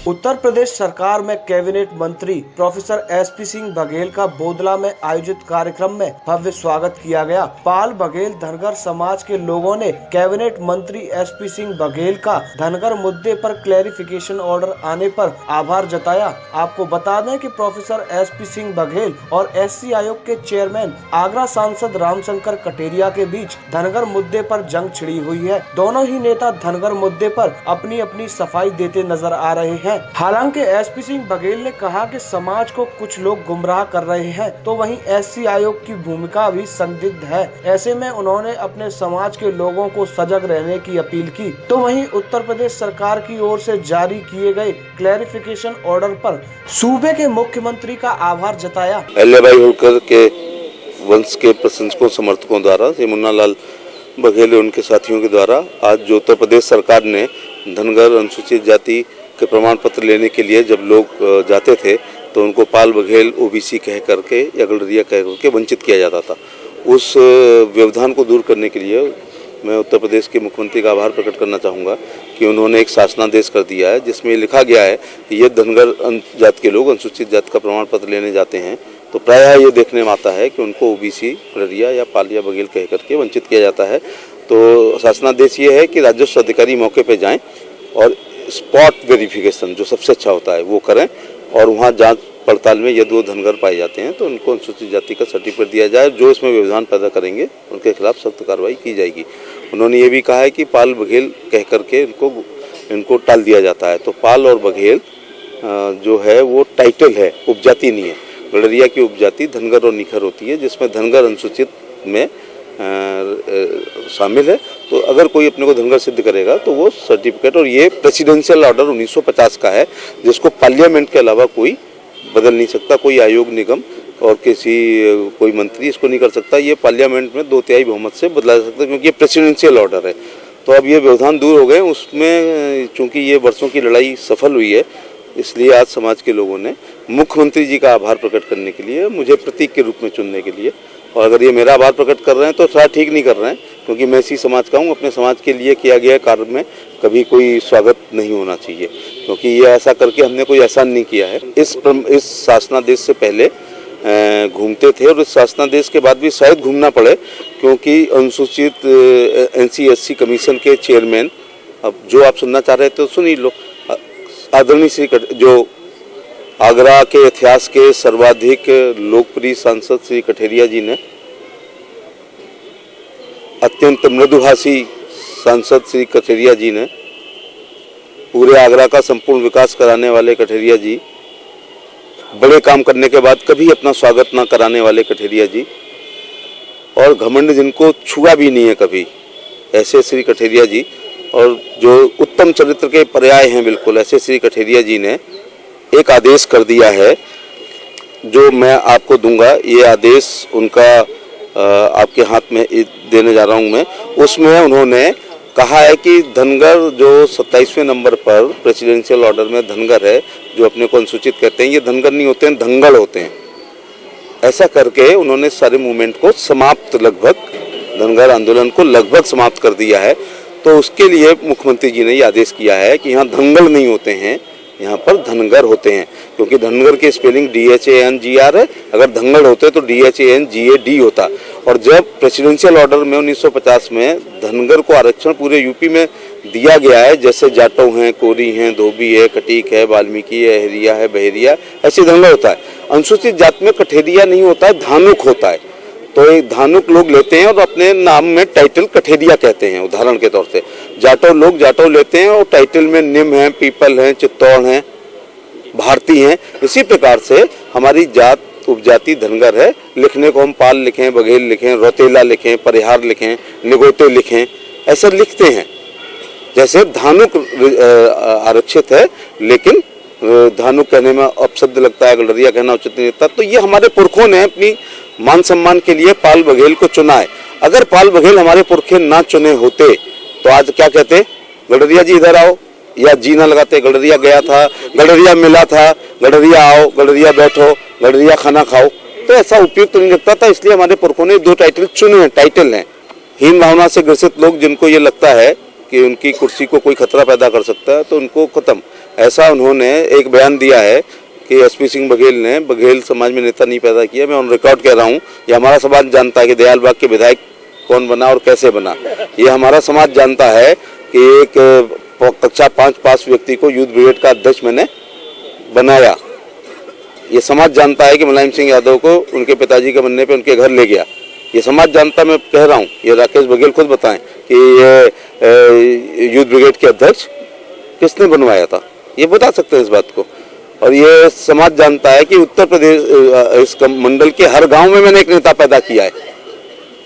उत्तर प्रदेश सरकार में कैबिनेट मंत्री प्रोफेसर एसपी सिंह बघेल का बोदला में आयोजित कार्यक्रम में भव्य स्वागत किया गया। पाल बघेल धनगर समाज के लोगों ने कैबिनेट मंत्री एसपी सिंह बघेल का धनगर मुद्दे पर क्लैरिफिकेशन ऑर्डर आने पर आभार जताया। आपको बता दें कि प्रोफेसर एसपी सिंह बघेल और एससी आयोग के चेयरमैन आगरा सांसद रामशंकर कटेरिया के बीच धनगर मुद्दे पर जंग छिड़ी हुई है। दोनों ही नेता धनगर मुद्दे पर अपनी अपनी सफाई देते नजर आ रहे हैं। हालांकि एसपी सिंह बघेल ने कहा कि समाज को कुछ लोग गुमराह कर रहे हैं, तो वहीं एससी आयोग की भूमिका भी संदिग्ध है। ऐसे में उन्होंने अपने समाज के लोगों को सजग रहने की अपील की। तो वहीं उत्तर प्रदेश सरकार की ओर से जारी किए गए क्लैरिफिकेशन ऑर्डर पर सूबे के मुख्यमंत्री का आभार जताया। अल्लाभाई होलकर के वंश के प्रशंसकों समर्थकों द्वारा श्री मुन्ना लाल बघेल उनके साथियों के द्वारा आज जो उत्तर प्रदेश सरकार ने धनगर अनुसूचित जाति के प्रमाण पत्र लेने के लिए जब लोग जाते थे तो उनको पाल बघेल ओबीसी कह करके या गडरिया कह करके वंचित किया जाता था। उस व्यवधान को दूर करने के लिए मैं उत्तर प्रदेश के मुख्यमंत्री का आभार प्रकट करना चाहूँगा कि उन्होंने एक शासनादेश कर दिया है जिसमें लिखा गया है कि ये धनगर जाति के लोग अनुसूचित जाति का प्रमाण पत्र लेने जाते हैं तो प्रायः ये देखने में आता है कि उनको ओबीसी गडरिया या पाल या बघेल कह करके वंचित किया जाता है। तो शासनादेश ये है कि राजस्व अधिकारी मौके पर जाएँ और स्पॉट वेरिफिकेशन जो सबसे अच्छा होता है वो करें और वहाँ जांच पड़ताल में यदि वो धनगर पाए जाते हैं तो उनको अनुसूचित जाति का सर्टिफिकेट दिया जाए। जो इसमें व्यवधान पैदा करेंगे उनके खिलाफ सख्त कार्रवाई की जाएगी। उन्होंने ये भी कहा है कि पाल बघेल कह करके इनको टाल दिया जाता है। तो पाल और बघेल जो है वो टाइटल है, उपजाति नहीं है। गडरिया की उपजाति धनगर और निखर होती है जिसमें धनगर अनुसूचित में शामिल है। तो अगर कोई अपने को धनगर सिद्ध करेगा तो वो सर्टिफिकेट, और ये प्रेसिडेंशियल ऑर्डर 1950 का है जिसको पार्लियामेंट के अलावा कोई बदल नहीं सकता, कोई आयोग निगम और कोई मंत्री इसको नहीं कर सकता। ये पार्लियामेंट में 2/3 बहुमत से बदला जा सकता है क्योंकि ये प्रेसिडेंशियल ऑर्डर है। तो अब ये व्यवधान दूर हो गए उसमें, चूँकि ये वर्षों की लड़ाई सफल हुई है इसलिए आज समाज के लोगों ने मुख्यमंत्री जी का आभार प्रकट करने के लिए मुझे प्रतीक के रूप में चुनने के लिए, और अगर ये मेरा आभार प्रकट कर रहे हैं तो थोड़ा ठीक नहीं कर रहे हैं क्योंकि मैं इसी समाज का हूँ। अपने समाज के लिए किया गया कार्य में कभी कोई स्वागत नहीं होना चाहिए क्योंकि ये ऐसा करके हमने कोई एहसान नहीं किया है। इस शासनादेश से पहले घूमते थे और इस शासनादेश के बाद भी शायद घूमना पड़े क्योंकि अनुसूचित NC/SC कमीशन के चेयरमैन, अब जो आप सुनना चाह रहे थे तो सुन ही लो। आदरणीय श्री जो आगरा के इतिहास के सर्वाधिक लोकप्रिय सांसद श्री कटेरिया जी ने, अत्यंत मृदुभाषी सांसद श्री कटेरिया जी ने, पूरे आगरा का संपूर्ण विकास कराने वाले कटेरिया जी, बड़े काम करने के बाद कभी अपना स्वागत ना कराने वाले कटेरिया जी, और घमंड जिनको छुआ भी नहीं है कभी, ऐसे श्री कटेरिया जी, और जो उत्तम चरित्र के पर्याय हैं बिल्कुल ऐसे श्री कटेरिया जी ने एक आदेश कर दिया है जो मैं आपको दूंगा। ये आदेश उनका आपके हाथ में देने जा रहा हूं मैं। उसमें उन्होंने कहा है कि धनगर जो 27वें नंबर पर प्रेसिडेंशियल ऑर्डर में धनगर है, जो अपने को अनुसूचित कहते हैं, ये धनगर नहीं होते हैं, धंगड़ होते हैं। ऐसा करके उन्होंने सारे मूवमेंट को समाप्त, लगभग धनगर आंदोलन को लगभग समाप्त कर दिया है। तो उसके लिए मुख्यमंत्री जी ने ये आदेश किया है कि यहाँ धंगड़ नहीं होते हैं, यहाँ पर धनगर होते हैं, क्योंकि धनगर की स्पेलिंग DHANGR है, अगर धंगड़ होते तो DHANGAD होता। और जब प्रेसिडेंशियल ऑर्डर में 1950 में धनगर को आरक्षण पूरे यूपी में दिया गया है, जैसे जाटव हैं, कोरी हैं, धोबी है, कटीक है, वाल्मीकि है, अहरिया है, बहेरिया, ऐसे धनगर होता है। अनुसूचित जाति में कठेरिया नहीं होता है, धानुक होता है। तो एक धानुक लोग लेते हैं और अपने नाम में टाइटल कठेरिया कहते हैं। उदाहरण के तौर से जाटव लोग जाटव लेते हैं और टाइटल में निम है, पीपल है, चित्तौड़ है, भारती हैं। इसी प्रकार से हमारी जात उपजाति धनगर है। लिखने को हम पाल लिखें, बघेल लिखें, रौतेला लिखें, परिहार लिखें, निगोटे लिखें, ऐसा लिखते हैं। जैसे धानुक आरक्षित है लेकिन धानुक कहने में अपशब्द लगता है, गडरिया कहना उचित नहीं लगता। तो ये हमारे पुरखों ने अपनी मान सम्मान के लिए पाल बघेल को चुना है। अगर पाल बघेल हमारे पुरखे ना चुने होते तो आज क्या कहते, गडरिया जी इधर आओ, या जी ना लगाते, गडरिया गया था, गडरिया मिला था, गडरिया आओ, गडरिया बैठो, गडरिया खाना खाओ। तो ऐसा उपयुक्त नहीं लगता था, इसलिए हमारे पुरखों ने 2 टाइटल चुने हैं। टाइटल हैं हीन भावना से ग्रसित लोग जिनको ये लगता है कि उनकी कुर्सी को कोई खतरा पैदा कर सकता है तो उनको खत्म। ऐसा उन्होंने एक बयान दिया है कि एसपी सिंह बघेल ने बघेल समाज में नेता नहीं पैदा किया। मैं ऑन रिकॉर्ड कह रहा हूँ, ये हमारा समाज जानता है कि दयालबाग के विधायक कौन बना और कैसे बना। ये हमारा समाज जानता है कि एक कक्षा 5 पास व्यक्ति को यूथ ब्रिगेड का अध्यक्ष मैंने बनाया। ये समाज जानता है कि मुलायम सिंह यादव को उनके पिताजी के बनने पे उनके घर ले गया। ये समाज जानता, मैं कह रहा हूँ, ये राकेश बघेल खुद बताएं कि ये यूथ ब्रिगेड के अध्यक्ष किसने बनवाया था, ये बता सकते हैं इस बात को। और ये समाज जानता है कि उत्तर प्रदेश इस मंडल के हर गांव में मैंने एक नेता पैदा किया है।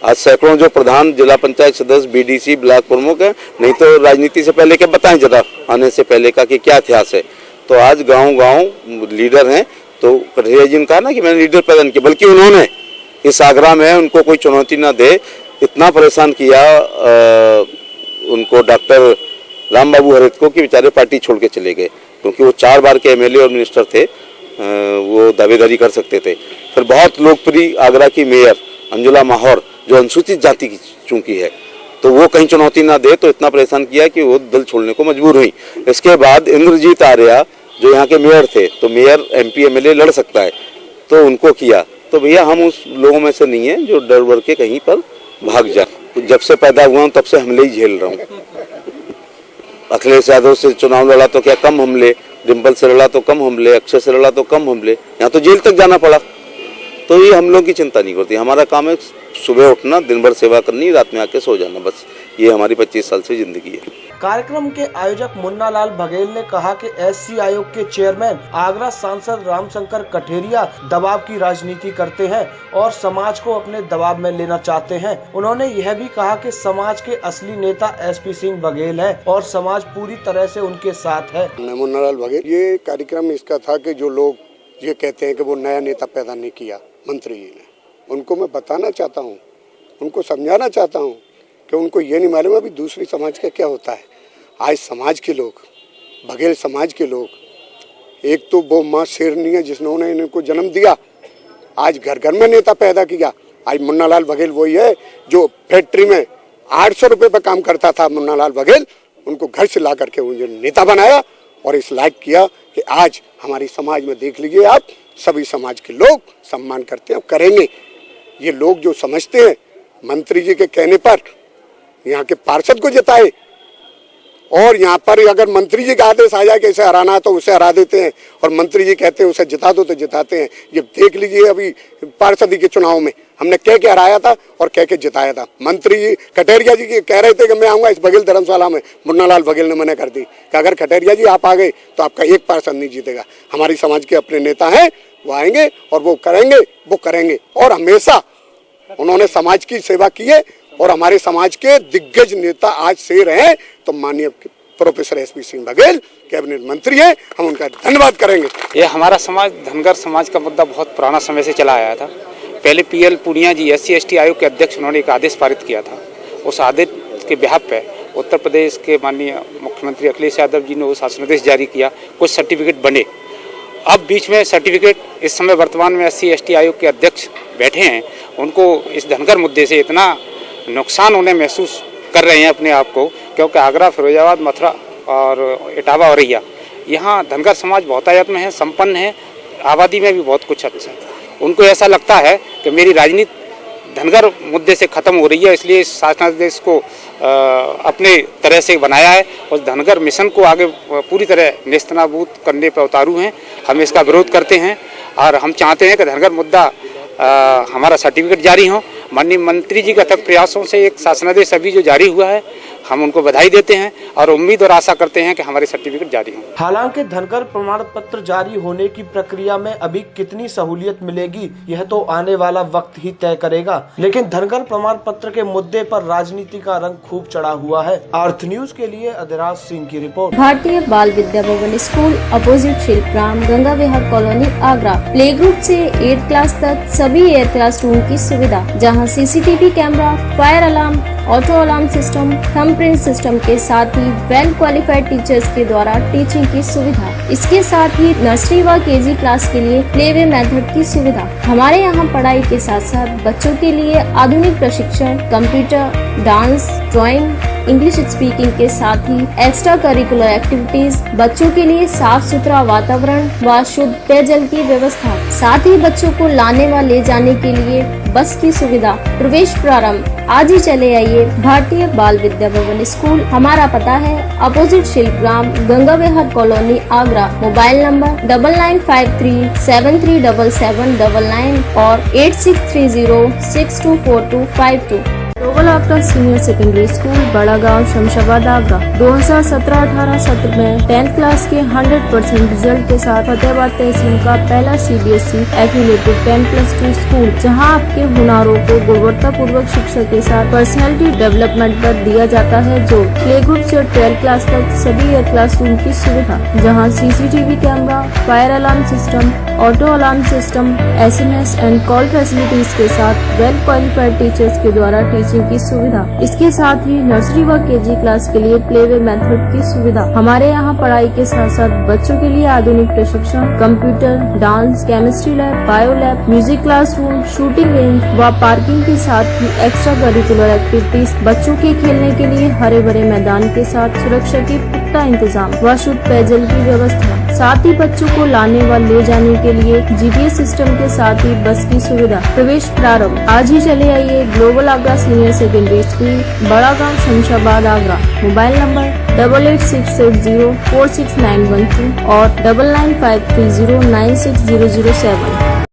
आज सैकड़ों जो प्रधान, जिला पंचायत सदस्य, बीडीसी, ब्लॉक प्रमुख है, नहीं तो राजनीति से पहले के बताएं जरा, आने से पहले का कि क्या इतिहास है। तो आज गांव-गांव लीडर हैं। तो कठेरिया जी ने कहा ना कि मैंने लीडर पैदा नहीं किया, बल्कि उन्होंने इस आगरा में उनको कोई चुनौती ना दे इतना परेशान किया उनको डॉक्टर राम बाबू हरित को कि बेचारे पार्टी छोड़ के चले गए, क्योंकि वो 4 बार के एमएलए और मिनिस्टर थे, वो दावेदारी कर सकते थे। फिर बहुत लोकप्रिय आगरा की मेयर अंजुला माहौर, जो अनुसूचित जाति की चूंकि है, तो वो कहीं चुनौती ना दे, तो इतना परेशान किया कि वो दल छोड़ने को मजबूर हुई। इसके बाद इंद्रजीत आर्या जो यहाँ के मेयर थे, तो मेयर एमपी एमएलए लड़ सकता है, तो उनको किया। तो भैया हम उस लोगों में से नहीं है जो डर वर के कहीं पर भाग जाए। जब से पैदा हुआ हूँ तब से हमले ही झेल रहा हूँ। अखिलेश यादव से चुनाव लड़ा तो क्या कम हमले, डिम्पल से लड़ा तो कम हमले, अक्षय से लड़ा तो कम हमले, यहाँ तो जेल तक जाना पड़ा। तो ये हम लोग की चिंता नहीं करती। हमारा काम है सुबह उठना, दिन भर सेवा करनी, रात में आके सो जाना, बस ये हमारी 25 साल से जिंदगी है। कार्यक्रम के आयोजक मुन्ना लाल बघेल ने कहा कि एससी आयोग के चेयरमैन आगरा सांसद रामशंकर कठेरिया दबाव की राजनीति करते हैं और समाज को अपने दबाव में लेना चाहते हैं। उन्होंने यह भी कहा कि समाज के असली नेता एसपी सिंह बघेल हैं और समाज पूरी तरह से उनके साथ है। मुन्ना लाल बघेल, ये कार्यक्रम इसका था कि जो लोग ये कहते हैं कि वो नया नेता पैदा नहीं किया मंत्री जी ने, उनको मैं बताना चाहता हूँ, उनको समझाना चाहता हूँ कि उनको ये नहीं मालूम अभी दूसरी समाज का क्या होता है। आज समाज के लोग, बघेल समाज के लोग, एक तो वो माँ शेरनी है जिन्होंने इनको जन्म दिया, आज घर घर में नेता पैदा किया। आज मुन्ना लाल बघेल वही है जो फैक्ट्री में 800 रुपये पर काम करता था। मुन्ना लाल बघेल उनको घर से ला करके उन्हें नेता बनाया और इस लायक किया कि आज हमारी समाज में देख लीजिए आप, सभी समाज के लोग सम्मान करते हैं, करेंगे। ये लोग जो समझते हैं मंत्री जी के कहने पर यहाँ के पार्षद को जिताए, और यहाँ पर अगर मंत्री जी का आदेश आ जाए कि इसे हराना है तो उसे हरा देते हैं, और मंत्री जी कहते हैं उसे जिता दो तो जिताते हैं। ये देख लीजिए अभी पार्षदी के चुनाव में हमने कह के हराया था और कह के जिताया था। मंत्री जी कठेरिया जी कह रहे थे कि मैं आऊँगा इस बघेल धर्मशाला में, मुन्ना लाल बघेल ने मना कर दी कि अगर कठेरिया जी आप आ गए तो आपका एक पार्षद नहीं जीतेगा। हमारी समाज के अपने नेता हैं, वो आएंगे और वो करेंगे और हमेशा उन्होंने समाज की सेवा की है और हमारे समाज के दिग्गज नेता आज से रहे। तो माननीय professor SP Singh Baghel cabinet मंत्री हैं, हम उनका धन्यवाद करेंगे। ये हमारा समाज, धनगर समाज का मुद्दा बहुत पुराना समय से चला आया था। पहले पीएल पूनिया जी SC/ST आयोग के अध्यक्ष, उन्होंने एक आदेश पारित किया था। उस आदेश के बिहाफ पे उत्तर प्रदेश के माननीय मुख्यमंत्री अखिलेश यादव जी ने वो शासनादेश जारी किया, कुछ सर्टिफिकेट बने। अब बीच में सर्टिफिकेट, इस समय वर्तमान में SC/ST आयोग के अध्यक्ष बैठे हैं, उनको इस धनगर मुद्दे से इतना नुकसान उन्हें महसूस कर रहे हैं अपने आप को, क्योंकि आगरा, फिरोजाबाद, मथुरा और इटावा और रैया, यहाँ धनगर समाज बहुतायत में है, संपन्न है, आबादी में भी बहुत कुछ अच्छा है। उनको ऐसा लगता है कि मेरी राजनीति धनगर मुद्दे से ख़त्म हो रही है, इसलिए इस शासनादेश को अपने तरह से बनाया है और धनगर मिशन को आगे पूरी तरह नेस्तनाबूद करने पर उतारू हैं। हम इसका विरोध करते हैं और हम चाहते हैं कि धनगर मुद्दा हमारा सर्टिफिकेट जारी हो। माननीय मंत्री जी के अथक प्रयासों से एक शासनादेश अभी जो जारी हुआ है, हम उनको बधाई देते हैं और उम्मीद और आशा करते हैं कि हमारे सर्टिफिकेट जारी हों। हालांकि धनगर प्रमाण पत्र जारी होने की प्रक्रिया में अभी कितनी सहूलियत मिलेगी यह तो आने वाला वक्त ही तय करेगा, लेकिन धनगर प्रमाण पत्र के मुद्दे पर राजनीति का रंग खूब चढ़ा हुआ है। अर्थ न्यूज के लिए अधिराज सिंह की रिपोर्ट। भारतीय बाल विद्या भवन स्कूल अपोजिट शिल्पग्राम, गंगा विहार कॉलोनी, आगरा। प्ले ग्रुप से 8th क्लास तक सभी एयर क्लासरूम की सुविधा, जहां CCTV camera, fire alarm, auto alarm system, thumbprint system के साथ ही वेल क्वालिफाइड टीचर्स के द्वारा टीचिंग की सुविधा। इसके साथ ही नर्सरी व KG क्लास के लिए प्लेवे मेथड की सुविधा। हमारे यहाँ पढ़ाई के साथ साथ बच्चों के लिए आधुनिक प्रशिक्षण, computer, dance, drawing, English speaking के साथ ही एक्स्ट्रा करिकुलर एक्टिविटीज, बच्चों के लिए साफ सुथरा वातावरण व शुद्ध पेयजल की व्यवस्था, साथ ही बच्चों को लाने व ले जाने के लिए बस की सुविधा। प्रवेश प्रारंभ आज ही चले आइए भारतीय बाल विद्या भवन स्कूल। हमारा पता है अपोजिट शिल्पग्राम, गंगा विहार कॉलोनी, आगरा। मोबाइल नंबर 9953737799 और 8630624252। Global Agra senior secondary school, बड़ा गांव, शमशाबाद, आगरा। 2017-18 सत्र में 10th क्लास के 100% रिजल्ट के साथ फतेहाबाद तहसील का पहला CBSE एफिलिएटेड 10+2 स्कूल, जहां आपके हुनरों को गुणवत्ता पूर्वक शिक्षा के साथ पर्सनैलिटी डेवलपमेंट पर दिया जाता है। जो प्ले ग्रुप से 12th क्लास तक सभी एयर क्लासरूम की सुविधा, जहाँ CCTV camera, fire alarm system, auto alarm system, SMS and call facilities के साथ वेल क्वालिफाइड टीचर्स के द्वारा टीचिंग की सुविधा। इसके साथ ही नर्सरी व KG क्लास के लिए प्लेवे मेथड की सुविधा। हमारे यहाँ पढ़ाई के साथ साथ बच्चों के लिए आधुनिक प्रशिक्षण, computer, dance, chemistry lab, bio lab, music classroom, shooting range व पार्किंग के साथ ही एक्स्ट्रा करिकुलर एक्टिविटीज, बच्चों के खेलने के लिए हरे भरे मैदान के साथ सुरक्षा की पुख्ता इंतजाम व शुद्ध पेयजल की व्यवस्था, साथ ही बच्चों को लाने व ले जाने के लिए GPS सिस्टम के साथ ही बस की सुविधा। प्रवेश प्रारंभ आज ही चले आइए global Agra senior secondary school, बड़ा गांव, शमशाबाद, आगरा। मोबाइल नंबर 8868046912 और 9953096007।